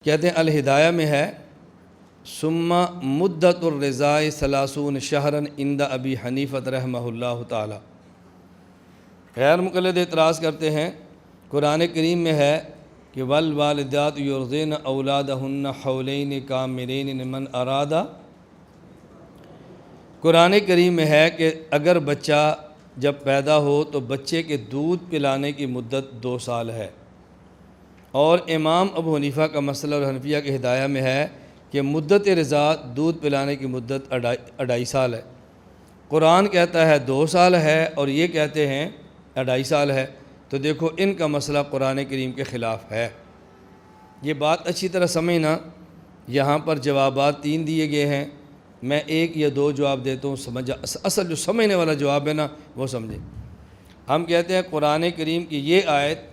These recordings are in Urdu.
کہتے ہیں الہدایہ میں ہے ثم مدت الرضاء 30 شہرا عند ابی حنیفۃ رحمہ اللہ تعالی۔ غیر مقلد اعتراض کرتے ہیں قرآن کریم میں ہے کہ والوالدات یرضعن اولادہن حولین کاملین لمن اراد۔ قرآن کریم میں ہے کہ اگر بچہ جب پیدا ہو تو بچے کے دودھ پلانے کی مدت 2 سال ہے، اور امام ابو حنیفہ کا مسئلہ اور حنفیہ کے ہدایہ میں ہے کہ مدت رضاء دودھ پلانے کی مدت 2.5 سال ہے۔ قرآن کہتا ہے 2 سال ہے اور یہ کہتے ہیں 2.5 سال ہے، تو دیکھو ان کا مسئلہ قرآن کریم کے خلاف ہے۔ یہ بات اچھی طرح سمجھنا، یہاں پر جوابات 3 دیے گئے ہیں، میں 1 یا 2 جواب دیتا ہوں، اصل جو سمجھنے والا جواب ہے نا وہ سمجھیں۔ ہم کہتے ہیں قرآن کریم کی یہ آیت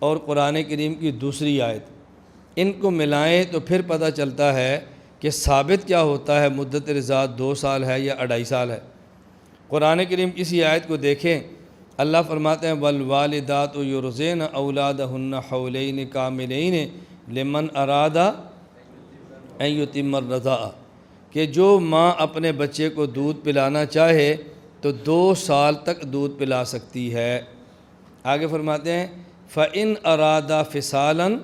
اور قرآن کریم کی دوسری آیت، ان کو ملائیں تو پھر پتہ چلتا ہے کہ ثابت کیا ہوتا ہے، مدت رضاء 2 سال ہے یا 2.5 سال ہے۔ قرآن کریم کسی آیت کو دیکھیں، اللہ فرماتے ہیں والوالدات یرضعن اولادہن حولین کاملین لمن اراد ان یتم الرضاء، کہ جو ماں اپنے بچے کو دودھ پلانا چاہے تو 2 سال تک دودھ پلا سکتی ہے۔ آگے فرماتے ہیں فَإِنْ أَرَادَا فِصَالًا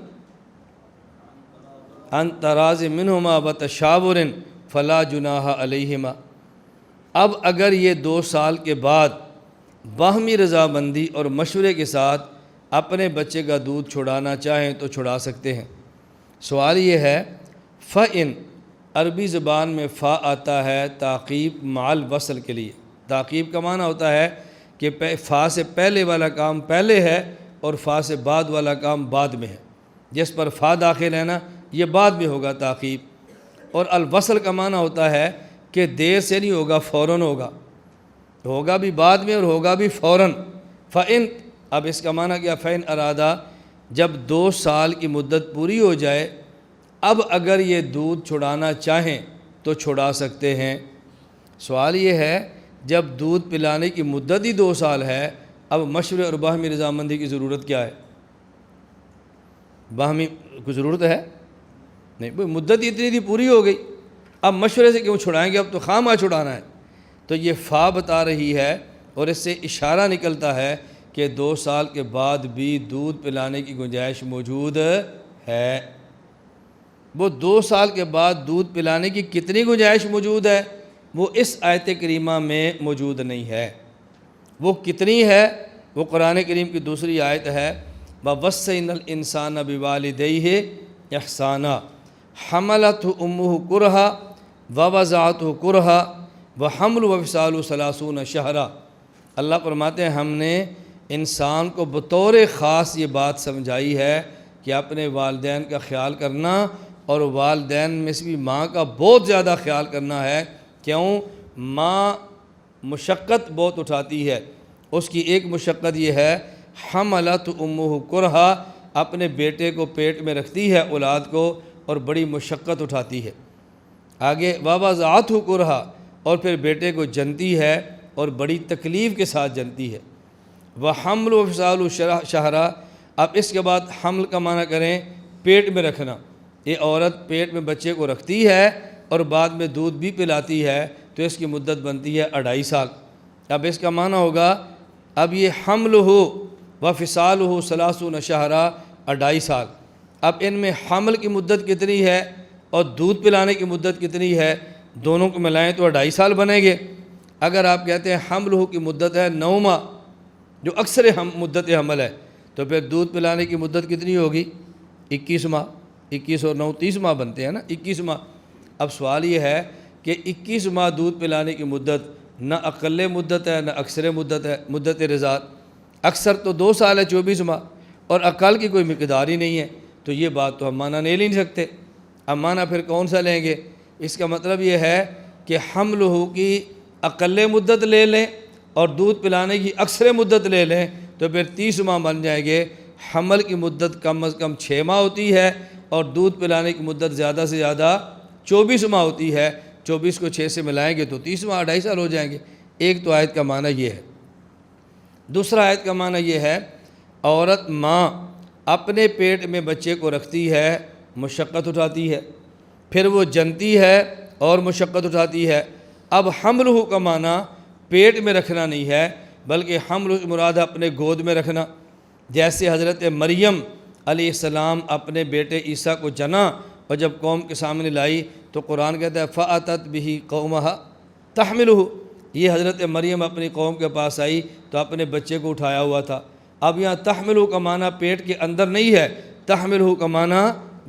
عَنْ تَرَاضٍ مِّنْهُمَا وَتَشَاوُرٍ فَلَا جُنَاحَ عَلَيْهِمَا۔ اب اگر یہ 2 سال کے بعد باہمی رضامندی اور مشورے کے ساتھ اپنے بچے کا دودھ چھڑانا چاہیں تو چھڑا سکتے ہیں۔ سوال یہ ہے فَإِنْ، عربی زبان میں فا آتا ہے تعقیب مع الوصل کے لیے۔ تعقیب کا معنی ہوتا ہے کہ فا سے پہلے والا کام پہلے ہے اور فا سے بعد والا کام بعد میں ہے۔ جس پر فا داخل ہے نا یہ بعد میں ہوگا تعقیب۔ اور الوصل کا معنی ہوتا ہے کہ دیر سے نہیں ہوگا، فوراً ہوگا، ہوگا بھی بعد میں اور ہوگا بھی فوراً۔ فَإِن، اب اس کا معنی کیا، فَإِن ارادہ، جب 2 سال کی مدت پوری ہو جائے اب اگر یہ دودھ چھڑانا چاہیں تو چھڑا سکتے ہیں۔ سوال یہ ہے جب دودھ پلانے کی مدت ہی 2 سال ہے، اب مشورے اور باہمی رضامندی کی ضرورت کیا ہے؟ باہمی کوئی ضرورت ہے نہیں، مدت اتنی تھی پوری ہو گئی، اب مشورے سے کیوں چھڑائیں گے، اب تو خواہ چھڑانا ہے۔ تو یہ فا بتا رہی ہے اور اس سے اشارہ نکلتا ہے کہ 2 سال کے بعد بھی دودھ پلانے کی گنجائش موجود ہے۔ وہ 2 سال کے بعد دودھ پلانے کی کتنی گنجائش موجود ہے وہ اس آیت کریمہ میں موجود نہیں ہے۔ وہ کتنی ہے، وہ قرآن کریم کی دوسری آیت ہے وَوَصَّيْنَا الْإِنسَانَ بِوَالِدَيْهِ إِحْسَانًا حَمَلَتْهُ أُمُّهُ كُرْهًا وَوَضَعَتْهُ كُرْهًا وَحَمْلُهُ وَفِصَالُهُ 30 شهرًا۔ اللہ فرماتے ہیں ہم نے انسان کو بطور خاص یہ بات سمجھائی ہے کہ اپنے والدین کا خیال کرنا، اور والدین میں سے بھی ماں کا بہت زیادہ خیال کرنا ہے۔ کیوں؟ ماں مشقت بہت اٹھاتی ہے، اس کی ایک مشقت یہ ہے حملت امہ کرہا، اپنے بیٹے کو پیٹ میں رکھتی ہے اولاد کو اور بڑی مشقت اٹھاتی ہے۔ آگے ووضعتہ کرہا، اور پھر بیٹے کو جنتی ہے اور بڑی تکلیف کے ساتھ جنتی ہے۔ وحمل وفصال شہرا، اب اس کے بعد حمل کا معنی کریں پیٹ میں رکھنا، یہ عورت پیٹ میں بچے کو رکھتی ہے اور بعد میں دودھ بھی پلاتی ہے تو اس کی مدت بنتی ہے 2.5 سال۔ اب اس کا معنی ہوگا اب یہ حمل ہو وفصال ہو 30 شہرا، 2.5 سال۔ اب ان میں حمل کی مدت کتنی ہے اور دودھ پلانے کی مدت کتنی ہے، دونوں کو ملائیں تو 2.5 سال بنیں گے۔ اگر آپ کہتے ہیں حمل ہو کی مدت ہے 9 ماہ جو اکثر مدت حمل ہے، تو پھر دودھ پلانے کی مدت کتنی ہوگی، 21 ماہ۔ 21 اور 9 30 ماہ بنتے ہیں نا، 21 ماہ۔ اب سوال یہ ہے کہ 21 ماہ دودھ پلانے کی مدت نہ اقل مدت ہے نہ اکثر مدت ہے۔ مدت رضاء اکثر تو 2 سال ہے، 24 ماہ، اور اقل کی کوئی مقدار ہی نہیں ہے، تو یہ بات تو ہم معنی نہیں لے سکتے۔ اب معنی پھر کون سا لیں گے؟ اس کا مطلب یہ ہے کہ حمل ہو کی اقل مدت لے لیں اور دودھ پلانے کی اکثر مدت لے لیں تو پھر 30 ماہ بن جائیں گے۔ حمل کی مدت کم از کم 6 ماہ ہوتی ہے اور دودھ پلانے کی مدت زیادہ سے زیادہ 24 ماہ ہوتی ہے۔ 24 کو 6 سے ملائیں گے تو 30 ماہ، 2.5 سال ہو جائیں گے۔ ایک تو آیت کا معنی یہ ہے۔ دوسرا آیت کا معنی یہ ہے عورت ماں اپنے پیٹ میں بچے کو رکھتی ہے مشقت اٹھاتی ہے، پھر وہ جنتی ہے اور مشقت اٹھاتی ہے۔ اب حملہ کا معنی پیٹ میں رکھنا نہیں ہے، بلکہ حمل مراد اپنے گود میں رکھنا۔ جیسے حضرت مریم علیہ السلام اپنے بیٹے عیسیٰ کو جنا اور جب قوم کے سامنے لائی تو قرآن کہتا ہے فَأَتَتْ بِهِ قَوْمَهَا تَحْمِلُهُ، یہ حضرت مریم اپنی قوم کے پاس آئی تو اپنے بچے کو اٹھایا ہوا تھا۔ اب یہاں تحملہ کا معنی پیٹ کے اندر نہیں ہے، تحملہ کا معنی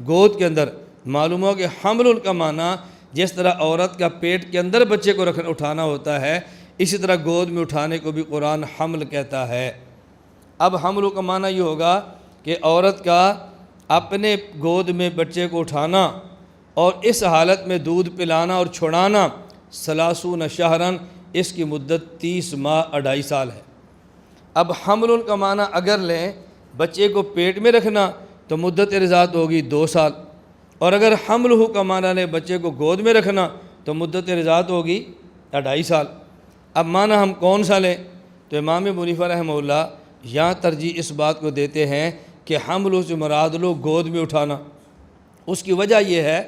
گود کے اندر۔ معلوم ہو کہ حمل کا معنی جس طرح عورت کا پیٹ کے اندر بچے کو اٹھانا ہوتا ہے، اسی طرح گود میں اٹھانے کو بھی قرآن حمل کہتا ہے۔ اب حمل کا معنی یہ ہوگا کہ عورت کا اپنے گود میں بچے کو اٹھانا اور اس حالت میں دودھ پلانا اور چھڑانا، 30 شہرن، اس کی مدت 30 ماہ 2.5 سال ہے۔ اب حمل کا معنی اگر لیں بچے کو پیٹ میں رکھنا تو مدت رضاعت ہوگی 2 سال، اور اگر حملہ کا معنی لیں بچے کو گود میں رکھنا تو مدت رضاعت ہوگی 2.5 سال۔ اب معنی ہم کون سا لیں؟ تو امام ابو حنیفہ رحمہ اللہ یہاں ترجیح اس بات کو دیتے ہیں کہ حمل سے مراد لو گود میں اٹھانا۔ اس کی وجہ یہ ہے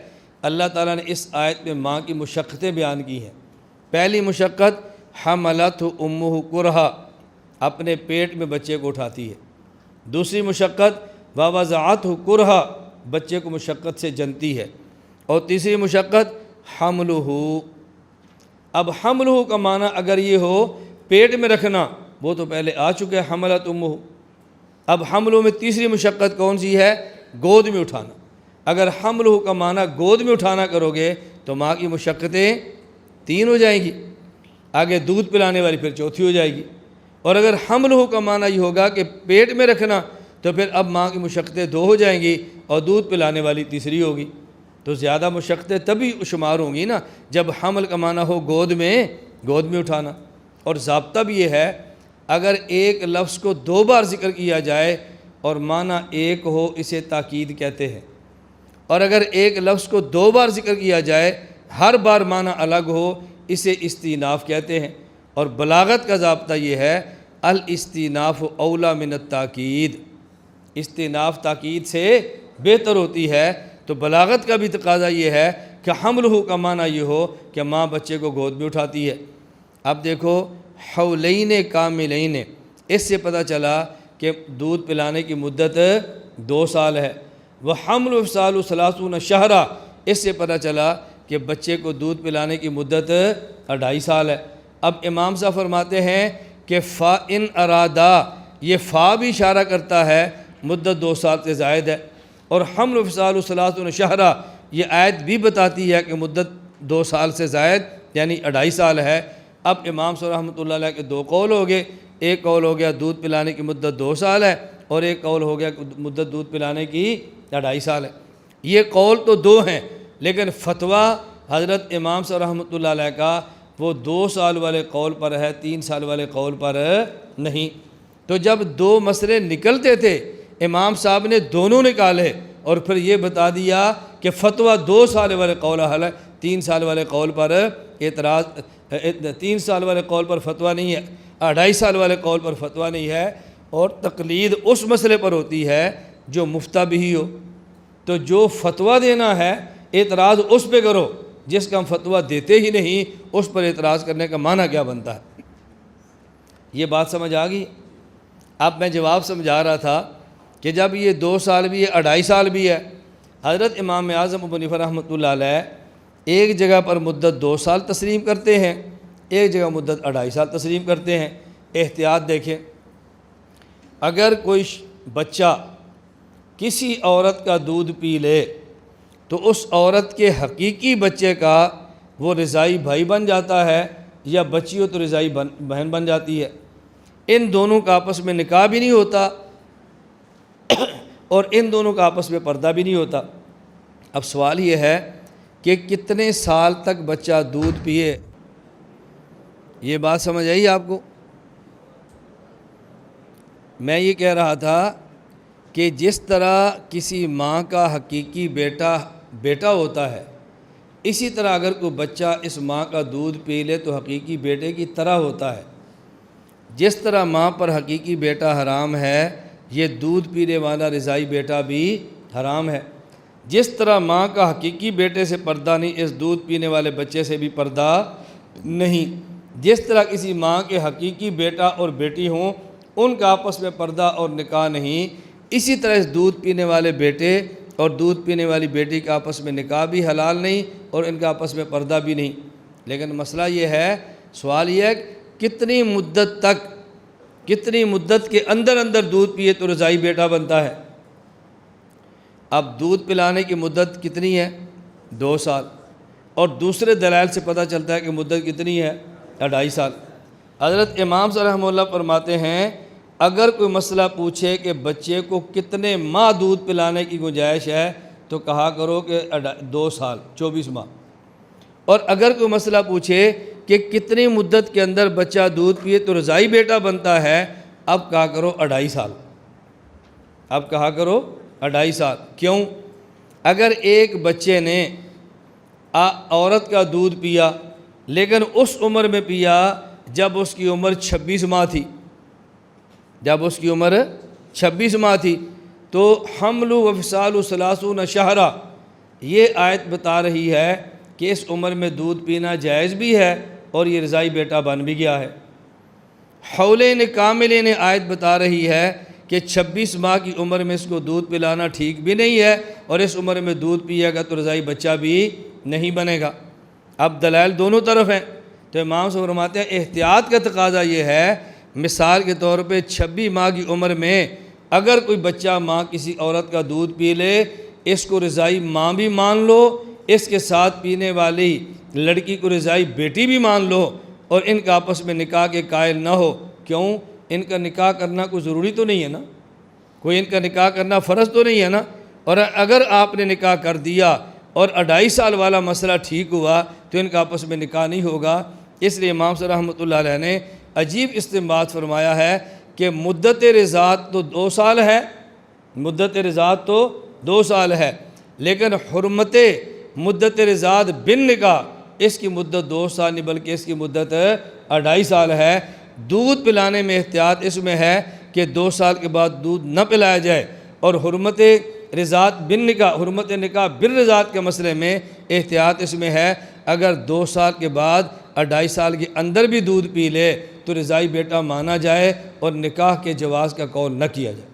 اللہ تعالیٰ نے اس آیت میں ماں کی مشقتیں بیان کی ہیں۔ پہلی مشقت حملتہ امہ کرہا، اپنے پیٹ میں بچے کو اٹھاتی ہے۔ دوسری مشقت ووضعتہ کرہا، بچے کو مشقت سے جنتی ہے۔ اور تیسری مشقت حملہ۔ اب حملہ کا معنی اگر یہ ہو پیٹ میں رکھنا، وہ تو پہلے آ چکے ہے حملت امہ۔ اب حملہ میں تیسری مشقت کون سی ہے؟ گود میں اٹھانا۔ اگر حملہ کا معنی گود میں اٹھانا کرو گے تو ماں کی مشقتیں 3 ہو جائیں گی، آگے دودھ پلانے والی پھر 4تھی ہو جائے گی۔ اور اگر حملہ کا معنی یہ ہوگا کہ پیٹ میں رکھنا تو پھر اب ماں کی مشقتیں 2 ہو جائیں گی اور دودھ پلانے والی تیسری ہوگی۔ تو زیادہ مشقتیں تبھی شمار ہوں گی نا جب حمل کا معنی ہو گود میں اٹھانا۔ اور ضابطہ بھی یہ ہے اگر ایک لفظ کو 2 بار ذکر کیا جائے اور معنی ایک ہو اسے تاکید کہتے ہیں، اور اگر ایک لفظ کو 2 بار ذکر کیا جائے ہر بار معنی الگ ہو اسے استئناف کہتے ہیں۔ اور بلاغت کا ضابطہ یہ ہے الاستئناف اولی من التاکید، استئناف تاکید سے بہتر ہوتی ہے۔ تو بلاغت کا بھی تقاضا یہ ہے کہ حملہ کا معنی یہ ہو کہ ماں بچے کو گود میں اٹھاتی ہے۔ اب دیکھو حولین کاملین، اس سے پتہ چلا کہ دودھ پلانے کی مدت 2 سال ہے۔ وحمل وفصال 30 شہرا، اس سے پتہ چلا کہ بچے کو دودھ پلانے کی مدت 2.5 سال ہے۔ اب امام صاحب فرماتے ہیں کہ فا ان ارادہ، یہ فا بھی اشارہ کرتا ہے مدت 2 سال سے زائد ہے، اور حمل وفصال 30 شہرا یہ آیت بھی بتاتی ہے کہ مدت 2 سال سے زائد یعنی 2.5 سال ہے۔ اب امام صاحب رحمۃ اللہ علیہ کے 2 قول ہو گئے، ایک قول ہو گیا دودھ پلانے کی مدت 2 سال ہے، اور ایک قول ہو گیا مدت دودھ پلانے کی 2.5 سال ہے۔ یہ قول تو 2 ہیں، لیکن فتویٰ حضرت امام صاحب رحمۃ اللہ علیہ کا وہ 2 سال والے قول پر ہے، 3 سال والے قول پر نہیں۔ تو جب 2 مسئلے نکلتے تھے امام صاحب نے دونوں نکالے اور پھر یہ بتا دیا کہ فتویٰ 2 سال والے قول حل ہے، 3 سال والے قول پر اعتراض، 3 سال والے قول پر فتویٰ نہیں ہے، 2.5 سال والے قول پر فتویٰ نہیں ہے۔ اور تقلید اس مسئلے پر ہوتی ہے جو مفتیٰ بھی ہو، تو جو فتویٰ دینا ہے اعتراض اس پہ کرو، جس کا ہم فتویٰ دیتے ہی نہیں اس پر اعتراض کرنے کا معنی کیا بنتا ہے؟ یہ بات سمجھ آ گئی؟ اب میں جواب سمجھا رہا تھا کہ جب یہ 2 سال بھی ہے 2.5 سال بھی ہے، حضرت امام اعظم ابو حنیفہ رحمۃ اللہ علیہ ایک جگہ پر مدت 2 سال تسلیم کرتے ہیں، ایک جگہ مدت 2.5 سال تسلیم کرتے ہیں۔ احتیاط دیکھیں، اگر کوئی بچہ کسی عورت کا دودھ پی لے تو اس عورت کے حقیقی بچے کا وہ رضائی بھائی بن جاتا ہے، یا بچی ہو تو رضائی بہن بن جاتی ہے۔ ان دونوں کا آپس میں نکاح بھی نہیں ہوتا اور ان دونوں کا آپس میں پردہ بھی نہیں ہوتا۔ اب سوال یہ ہے کہ کتنے سال تک بچہ دودھ پیے؟ یہ بات سمجھ آئی آپ کو؟ میں یہ کہہ رہا تھا کہ جس طرح کسی ماں کا حقیقی بیٹا ہوتا ہے، اسی طرح اگر کوئی بچہ اس ماں کا دودھ پی لے تو حقیقی بیٹے کی طرح ہوتا ہے۔ جس طرح ماں پر حقیقی بیٹا حرام ہے، یہ دودھ پینے والا رضائی بیٹا بھی حرام ہے۔ جس طرح ماں کا حقیقی بیٹے سے پردہ نہیں، اس دودھ پینے والے بچے سے بھی پردہ نہیں۔ جس طرح کسی ماں کے حقیقی بیٹا اور بیٹی ہوں ان کا آپس میں پردہ اور نکاح نہیں، اسی طرح اس دودھ پینے والے بیٹے اور دودھ پینے والی بیٹی کا آپس میں نکاح بھی حلال نہیں اور ان کا آپس میں پردہ بھی نہیں۔ لیکن مسئلہ یہ ہے، سوال یہ ہے کتنی مدت کے اندر دودھ پیے تو رضائی بیٹا بنتا ہے؟ اب دودھ پلانے کی مدت کتنی ہے؟ 2 سال، اور دوسرے دلائل سے پتہ چلتا ہے کہ مدت کتنی ہے؟ 2.5 سال۔ حضرت امام صاحب رحمہ اللہ فرماتے ہیں اگر کوئی مسئلہ پوچھے کہ بچے کو کتنے ماہ دودھ پلانے کی گنجائش ہے تو کہا کرو کہ 2 سال 24 ماہ، اور اگر کوئی مسئلہ پوچھے کہ کتنی مدت کے اندر بچہ دودھ پیے تو رضائی بیٹا بنتا ہے، اب کہا کرو 2.5 سال، اب کہا کرو 2.5 سال۔ کیوں؟ اگر ایک بچے نے عورت کا دودھ پیا لیکن اس عمر میں پیا جب اس کی عمر 26 ماہ تھی، جب اس کی عمر 26 ماہ تھی، تو حمل و فصال 30 شہرا، یہ آیت بتا رہی ہے کہ اس عمر میں دودھ پینا جائز بھی ہے اور یہ رضائی بیٹا بن بھی گیا ہے۔ حولین کاملین آیت بتا رہی ہے کہ 26 ماہ کی عمر میں اس کو دودھ پلانا ٹھیک بھی نہیں ہے اور اس عمر میں دودھ پیے گا تو رضائی بچہ بھی نہیں بنے گا۔ اب دلائل دونوں طرف ہیں، تو امام صاحب فرماتے ہیں احتیاط کا تقاضا یہ ہے، مثال کے طور پہ 26 ماہ کی عمر میں اگر کوئی بچہ ماں کسی عورت کا دودھ پی لے، اس کو رضائی ماں بھی مان لو، اس کے ساتھ پینے والی لڑکی کو رضائی بیٹی بھی مان لو، اور ان کا آپس میں نکاح کے قائل نہ ہو۔ کیوں؟ ان کا نکاح کرنا کوئی ضروری تو نہیں ہے نا، کوئی ان کا نکاح کرنا فرض تو نہیں ہے نا، اور اگر آپ نے نکاح کر دیا اور 2.5 سال والا مسئلہ ٹھیک ہوا تو ان کا آپس میں نکاح نہیں ہوگا۔ اس لیے امام صاحب رحمۃ اللہ علیہ نے عجیب استنباط فرمایا ہے کہ مدت رضاعت تو 2 سال ہے، مدت رضاعت تو 2 سال ہے، لیکن حرمت مدت رضاعت بن نکاح اس کی مدت 2 سال نہیں بلکہ اس کی مدت 2.5 سال ہے۔ دودھ پلانے میں احتیاط اس میں ہے کہ 2 سال کے بعد دودھ نہ پلایا جائے، اور حرمت رضاعت بن نکاح، حرمت نکاح بن رضاعت کے مسئلے میں احتیاط اس میں ہے اگر 2 سال کے بعد 2.5 سال کے اندر بھی دودھ پی لے تو رضائی بیٹا مانا جائے اور نکاح کے جواز کا قول نہ کیا جائے۔